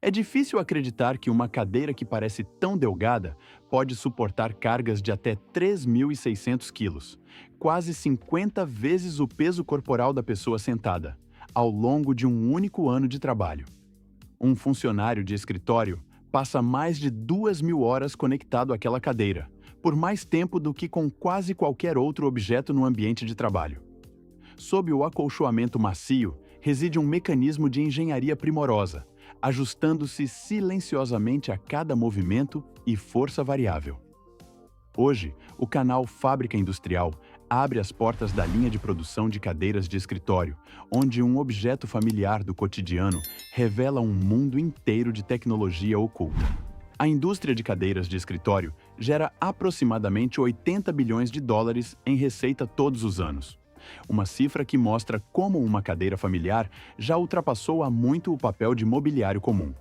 É difícil acreditar que uma cadeira que parece tão delgada pode suportar cargas de até 3.600 quilos, quase 50 vezes o peso corporal da pessoa sentada, ao longo de um único ano de trabalho. Um funcionário de escritório passa mais de 2.000 horas conectado àquela cadeira, por mais tempo do que com quase qualquer outro objeto no ambiente de trabalho. Sob o acolchoamento macio, reside um mecanismo de engenharia primorosa, ajustando-se silenciosamente a cada movimento e força variável. Hoje, o canal Fábrica Industrial abre as portas da linha de produção de cadeiras de escritório, onde um objeto familiar do cotidiano revela um mundo inteiro de tecnologia oculta. A indústria de cadeiras de escritório gera aproximadamente 80 bilhões de dólares em receita todos os anos. Uma cifra que mostra como uma cadeira familiar já ultrapassou há muito o papel de mobiliário comum.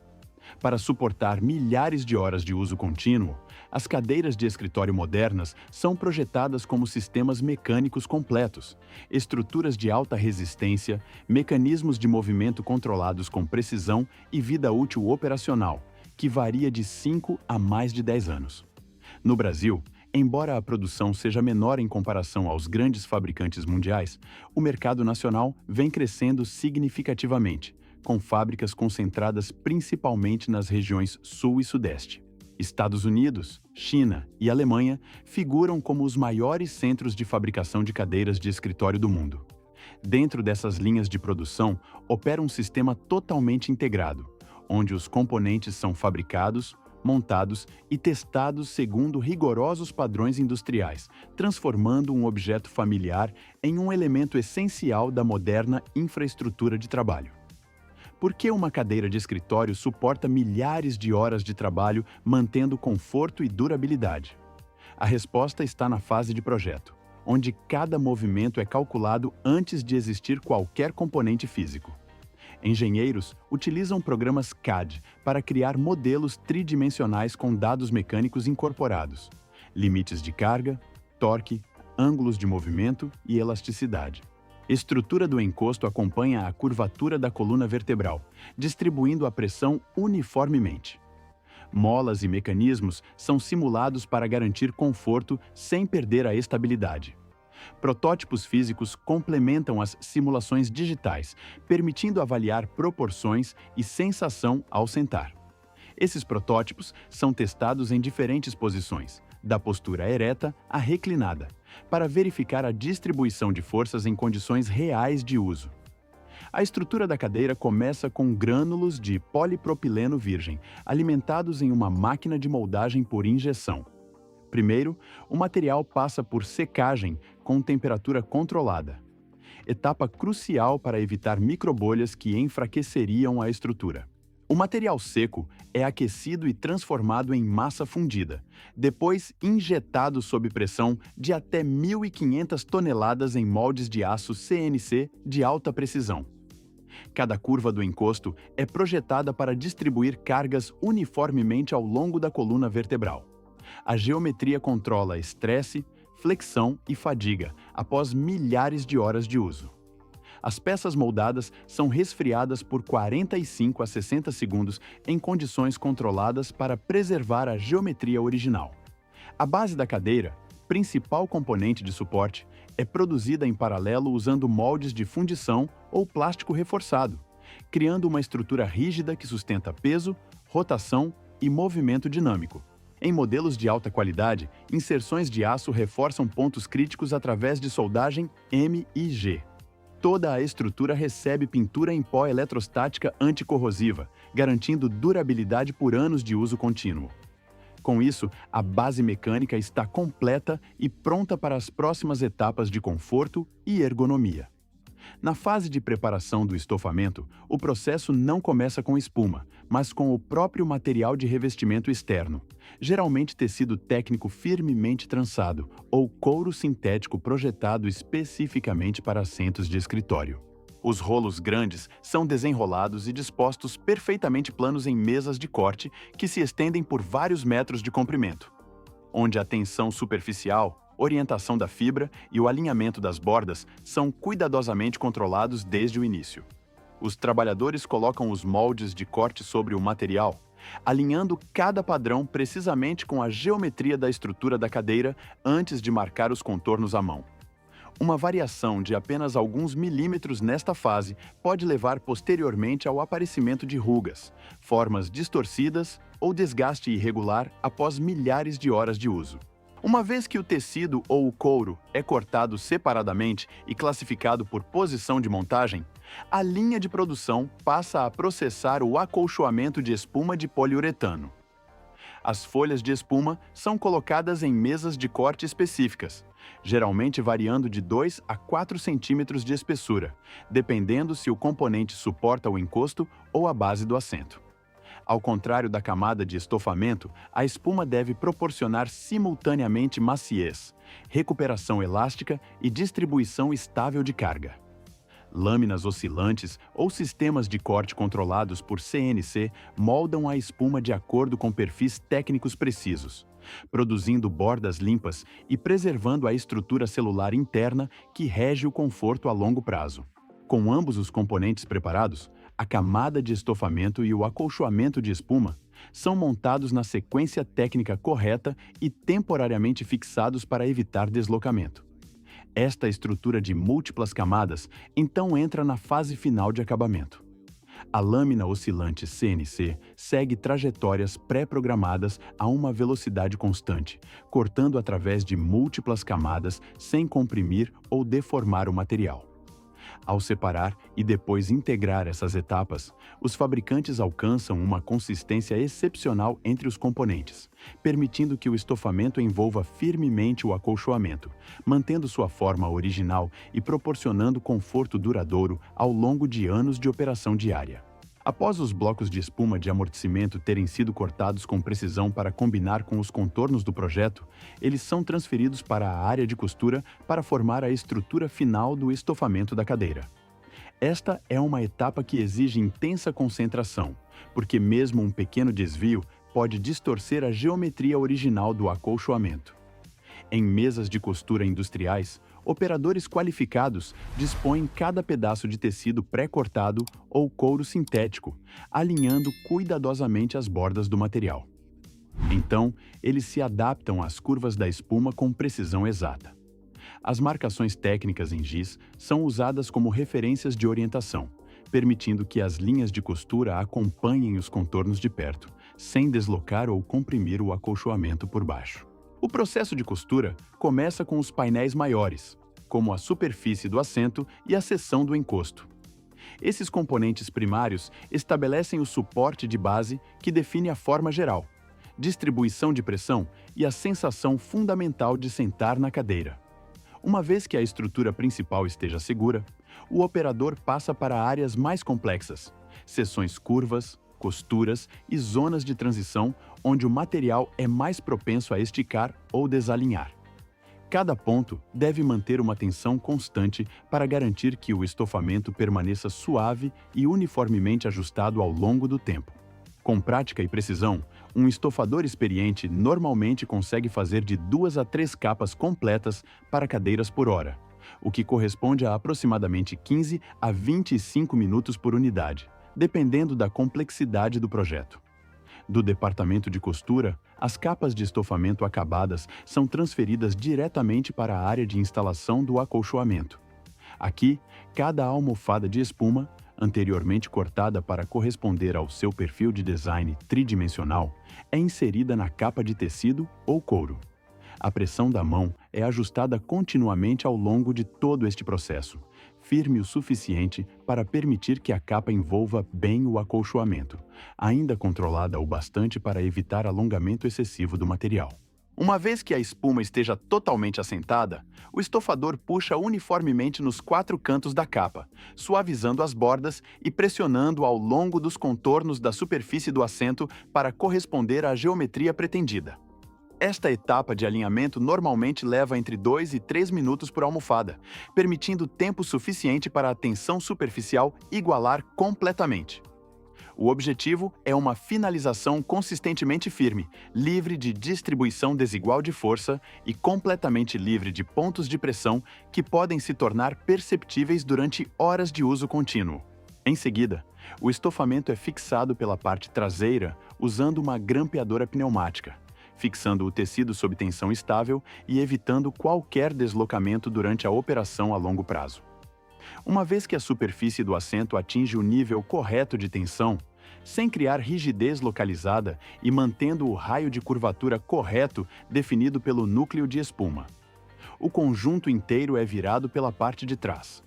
Para suportar milhares de horas de uso contínuo, as cadeiras de escritório modernas são projetadas como sistemas mecânicos completos, estruturas de alta resistência, mecanismos de movimento controlados com precisão e vida útil operacional, que varia de 5 a mais de 10 anos. No Brasil, embora a produção seja menor em comparação aos grandes fabricantes mundiais, o mercado nacional vem crescendo significativamente, com fábricas concentradas principalmente nas regiões Sul e Sudeste. Estados Unidos, China e Alemanha figuram como os maiores centros de fabricação de cadeiras de escritório do mundo. Dentro dessas linhas de produção, opera um sistema totalmente integrado, onde os componentes são fabricados, montados e testados segundo rigorosos padrões industriais, transformando um objeto familiar em um elemento essencial da moderna infraestrutura de trabalho. Por que uma cadeira de escritório suporta milhares de horas de trabalho mantendo conforto e durabilidade? A resposta está na fase de projeto, onde cada movimento é calculado antes de existir qualquer componente físico. Engenheiros utilizam programas CAD para criar modelos tridimensionais com dados mecânicos incorporados, limites de carga, torque, ângulos de movimento e elasticidade. Estrutura do encosto acompanha a curvatura da coluna vertebral, distribuindo a pressão uniformemente. Molas e mecanismos são simulados para garantir conforto sem perder a estabilidade. Protótipos físicos complementam as simulações digitais, permitindo avaliar proporções e sensação ao sentar. Esses protótipos são testados em diferentes posições, da postura ereta à reclinada, para verificar a distribuição de forças em condições reais de uso. A estrutura da cadeira começa com grânulos de polipropileno virgem, alimentados em uma máquina de moldagem por injeção. Primeiro, o material passa por secagem com temperatura controlada, etapa crucial para evitar microbolhas que enfraqueceriam a estrutura. O material seco é aquecido e transformado em massa fundida, depois injetado sob pressão de até 1.500 toneladas em moldes de aço CNC de alta precisão. Cada curva do encosto é projetada para distribuir cargas uniformemente ao longo da coluna vertebral. A geometria controla estresse, flexão e fadiga após milhares de horas de uso. As peças moldadas são resfriadas por 45 a 60 segundos em condições controladas para preservar a geometria original. A base da cadeira, principal componente de suporte, é produzida em paralelo usando moldes de fundição ou plástico reforçado, criando uma estrutura rígida que sustenta peso, rotação e movimento dinâmico. Em modelos de alta qualidade, inserções de aço reforçam pontos críticos através de soldagem M e G. Toda a estrutura recebe pintura em pó eletrostática anticorrosiva, garantindo durabilidade por anos de uso contínuo. Com isso, a base mecânica está completa e pronta para as próximas etapas de conforto e ergonomia. Na fase de preparação do estofamento, o processo não começa com espuma, mas com o próprio material de revestimento externo, geralmente tecido técnico firmemente trançado ou couro sintético projetado especificamente para assentos de escritório. Os rolos grandes são desenrolados e dispostos perfeitamente planos em mesas de corte que se estendem por vários metros de comprimento, onde a tensão superficial, orientação da fibra e o alinhamento das bordas são cuidadosamente controlados desde o início. Os trabalhadores colocam os moldes de corte sobre o material, alinhando cada padrão precisamente com a geometria da estrutura da cadeira antes de marcar os contornos à mão. Uma variação de apenas alguns milímetros nesta fase pode levar posteriormente ao aparecimento de rugas, formas distorcidas ou desgaste irregular após milhares de horas de uso. Uma vez que o tecido ou o couro é cortado separadamente e classificado por posição de montagem, a linha de produção passa a processar o acolchoamento de espuma de poliuretano. As folhas de espuma são colocadas em mesas de corte específicas, geralmente variando de 2 a 4 centímetros de espessura, dependendo se o componente suporta o encosto ou a base do assento. Ao contrário da camada de estofamento, a espuma deve proporcionar simultaneamente maciez, recuperação elástica e distribuição estável de carga. Lâminas oscilantes ou sistemas de corte controlados por CNC moldam a espuma de acordo com perfis técnicos precisos, produzindo bordas limpas e preservando a estrutura celular interna que rege o conforto a longo prazo. Com ambos os componentes preparados, a camada de estofamento e o acolchoamento de espuma são montados na sequência técnica correta e temporariamente fixados para evitar deslocamento. Esta estrutura de múltiplas camadas então entra na fase final de acabamento. A lâmina oscilante CNC segue trajetórias pré-programadas a uma velocidade constante, cortando através de múltiplas camadas sem comprimir ou deformar o material. Ao separar e depois integrar essas etapas, os fabricantes alcançam uma consistência excepcional entre os componentes, permitindo que o estofamento envolva firmemente o acolchoamento, mantendo sua forma original e proporcionando conforto duradouro ao longo de anos de operação diária. Após os blocos de espuma de amortecimento terem sido cortados com precisão para combinar com os contornos do projeto, eles são transferidos para a área de costura para formar a estrutura final do estofamento da cadeira. Esta é uma etapa que exige intensa concentração, porque mesmo um pequeno desvio pode distorcer a geometria original do acolchoamento. Em mesas de costura industriais, operadores qualificados dispõem cada pedaço de tecido pré-cortado ou couro sintético, alinhando cuidadosamente as bordas do material. Então, eles se adaptam às curvas da espuma com precisão exata. As marcações técnicas em giz são usadas como referências de orientação, permitindo que as linhas de costura acompanhem os contornos de perto, sem deslocar ou comprimir o acolchoamento por baixo. O processo de costura começa com os painéis maiores, como a superfície do assento e a seção do encosto. Esses componentes primários estabelecem o suporte de base que define a forma geral, distribuição de pressão e a sensação fundamental de sentar na cadeira. Uma vez que a estrutura principal esteja segura, o operador passa para áreas mais complexas, seções curvas, costuras e zonas de transição onde o material é mais propenso a esticar ou desalinhar. Cada ponto deve manter uma tensão constante para garantir que o estofamento permaneça suave e uniformemente ajustado ao longo do tempo. Com prática e precisão, um estofador experiente normalmente consegue fazer de 2 a 3 capas completas para cadeiras por hora, o que corresponde a aproximadamente 15 a 25 minutos por unidade, dependendo da complexidade do projeto. Do departamento de costura, as capas de estofamento acabadas são transferidas diretamente para a área de instalação do acolchoamento. Aqui, cada almofada de espuma, anteriormente cortada para corresponder ao seu perfil de design tridimensional, é inserida na capa de tecido ou couro. A pressão da mão é ajustada continuamente ao longo de todo este processo, firme o suficiente para permitir que a capa envolva bem o acolchoamento, ainda controlada o bastante para evitar alongamento excessivo do material. Uma vez que a espuma esteja totalmente assentada, o estofador puxa uniformemente nos 4 cantos da capa, suavizando as bordas e pressionando ao longo dos contornos da superfície do assento para corresponder à geometria pretendida. Esta etapa de alinhamento normalmente leva entre 2 e 3 minutos por almofada, permitindo tempo suficiente para a tensão superficial igualar completamente. O objetivo é uma finalização consistentemente firme, livre de distribuição desigual de força e completamente livre de pontos de pressão que podem se tornar perceptíveis durante horas de uso contínuo. Em seguida, o estofamento é fixado pela parte traseira usando uma grampeadora pneumática, fixando o tecido sob tensão estável e evitando qualquer deslocamento durante a operação a longo prazo. Uma vez que a superfície do assento atinge o nível correto de tensão, sem criar rigidez localizada e mantendo o raio de curvatura correto definido pelo núcleo de espuma, o conjunto inteiro é virado pela parte de trás.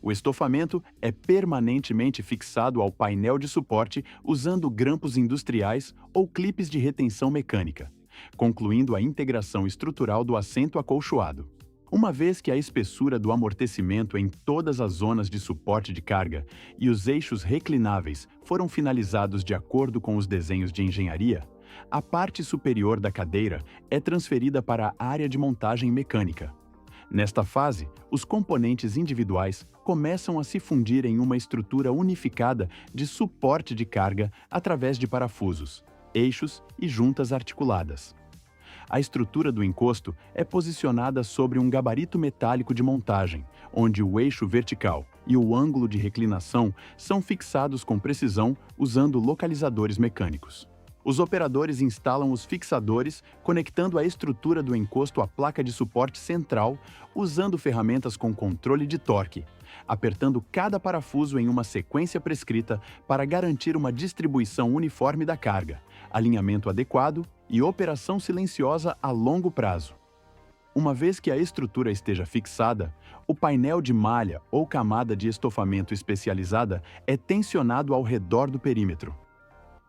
O estofamento é permanentemente fixado ao painel de suporte usando grampos industriais ou clipes de retenção mecânica, concluindo a integração estrutural do assento acolchoado. Uma vez que a espessura do amortecimento em todas as zonas de suporte de carga e os eixos reclináveis foram finalizados de acordo com os desenhos de engenharia, a parte superior da cadeira é transferida para a área de montagem mecânica. Nesta fase, os componentes individuais começam a se fundir em uma estrutura unificada de suporte de carga através de parafusos, eixos e juntas articuladas. A estrutura do encosto é posicionada sobre um gabarito metálico de montagem, onde o eixo vertical e o ângulo de reclinação são fixados com precisão usando localizadores mecânicos. Os operadores instalam os fixadores, conectando a estrutura do encosto à placa de suporte central, usando ferramentas com controle de torque, apertando cada parafuso em uma sequência prescrita para garantir uma distribuição uniforme da carga, alinhamento adequado e operação silenciosa a longo prazo. Uma vez que a estrutura esteja fixada, o painel de malha ou camada de estofamento especializada é tensionado ao redor do perímetro.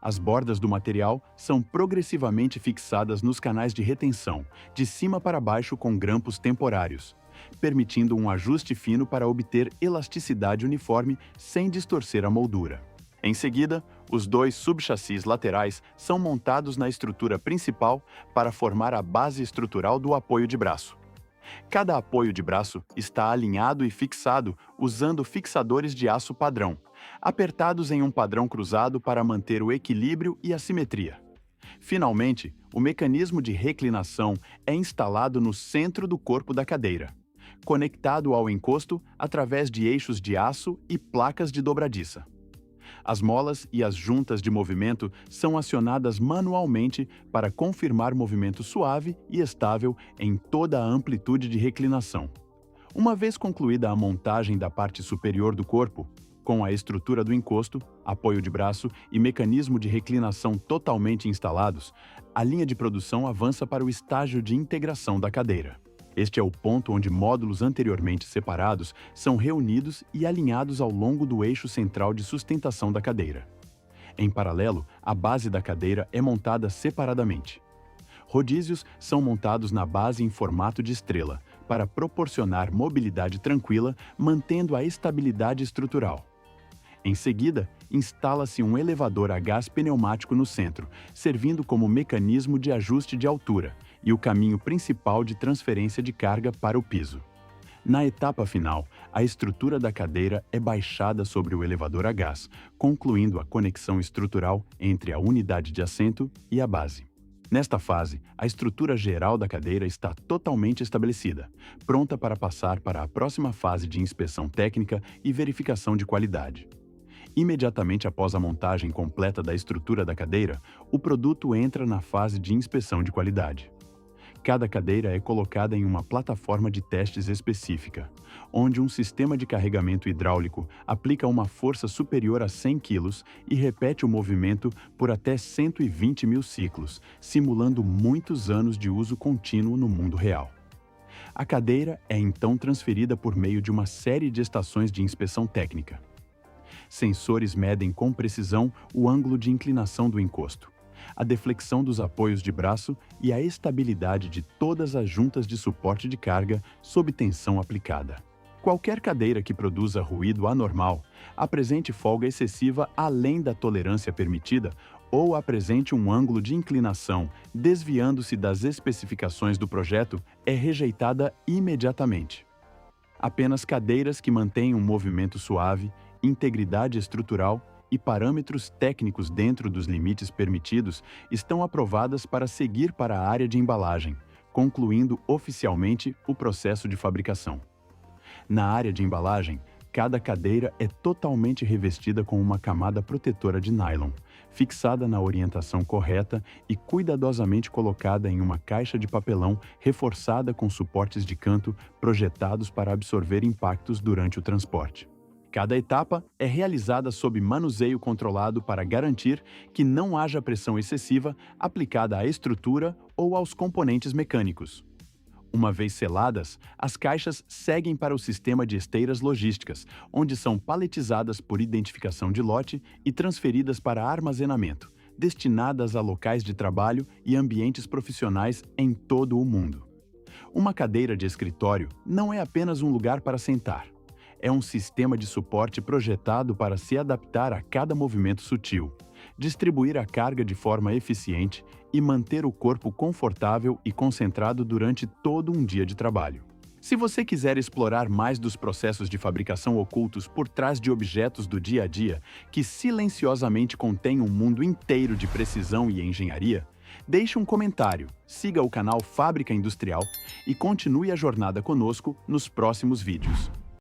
As bordas do material são progressivamente fixadas nos canais de retenção, de cima para baixo com grampos temporários, permitindo um ajuste fino para obter elasticidade uniforme sem distorcer a moldura. Em seguida, os dois subchassis laterais são montados na estrutura principal para formar a base estrutural do apoio de braço. Cada apoio de braço está alinhado e fixado usando fixadores de aço padrão, apertados em um padrão cruzado para manter o equilíbrio e a simetria. Finalmente, o mecanismo de reclinação é instalado no centro do corpo da cadeira, conectado ao encosto através de eixos de aço e placas de dobradiça. As molas e as juntas de movimento são acionadas manualmente para confirmar movimento suave e estável em toda a amplitude de reclinação. Uma vez concluída a montagem da parte superior do corpo, com a estrutura do encosto, apoio de braço e mecanismo de reclinação totalmente instalados, a linha de produção avança para o estágio de integração da cadeira. Este é o ponto onde módulos anteriormente separados são reunidos e alinhados ao longo do eixo central de sustentação da cadeira. Em paralelo, a base da cadeira é montada separadamente. Rodízios são montados na base em formato de estrela, para proporcionar mobilidade tranquila, mantendo a estabilidade estrutural. Em seguida, instala-se um elevador a gás pneumático no centro, servindo como mecanismo de ajuste de altura e o caminho principal de transferência de carga para o piso. Na etapa final, a estrutura da cadeira é baixada sobre o elevador a gás, concluindo a conexão estrutural entre a unidade de assento e a base. Nesta fase, a estrutura geral da cadeira está totalmente estabelecida, pronta para passar para a próxima fase de inspeção técnica e verificação de qualidade. Imediatamente após a montagem completa da estrutura da cadeira, o produto entra na fase de inspeção de qualidade. Cada cadeira é colocada em uma plataforma de testes específica, onde um sistema de carregamento hidráulico aplica uma força superior a 100 kg e repete o movimento por até 120 mil ciclos, simulando muitos anos de uso contínuo no mundo real. A cadeira é então transferida por meio de uma série de estações de inspeção técnica. Sensores medem com precisão o ângulo de inclinação do encosto, a deflexão dos apoios de braço e a estabilidade de todas as juntas de suporte de carga sob tensão aplicada. Qualquer cadeira que produza ruído anormal, apresente folga excessiva além da tolerância permitida ou apresente um ângulo de inclinação desviando-se das especificações do projeto, é rejeitada imediatamente. Apenas cadeiras que mantêm um movimento suave, integridade estrutural e parâmetros técnicos dentro dos limites permitidos estão aprovadas para seguir para a área de embalagem, concluindo oficialmente o processo de fabricação. Na área de embalagem, Cada cadeira é totalmente revestida com uma camada protetora de nylon, fixada na orientação correta e cuidadosamente colocada em uma caixa de papelão reforçada com suportes de canto projetados para absorver impactos durante o transporte. Cada etapa é realizada sob manuseio controlado para garantir que não haja pressão excessiva aplicada à estrutura ou aos componentes mecânicos. Uma vez seladas, as caixas seguem para o sistema de esteiras logísticas, onde são paletizadas por identificação de lote e transferidas para armazenamento, destinadas a locais de trabalho e ambientes profissionais em todo o mundo. Uma cadeira de escritório não é apenas um lugar para sentar. É um sistema de suporte projetado para se adaptar a cada movimento sutil, distribuir a carga de forma eficiente e manter o corpo confortável e concentrado durante todo um dia de trabalho. Se você quiser explorar mais dos processos de fabricação ocultos por trás de objetos do dia a dia, que silenciosamente contêm um mundo inteiro de precisão e engenharia, deixe um comentário, siga o canal Fábrica Industrial e continue a jornada conosco nos próximos vídeos.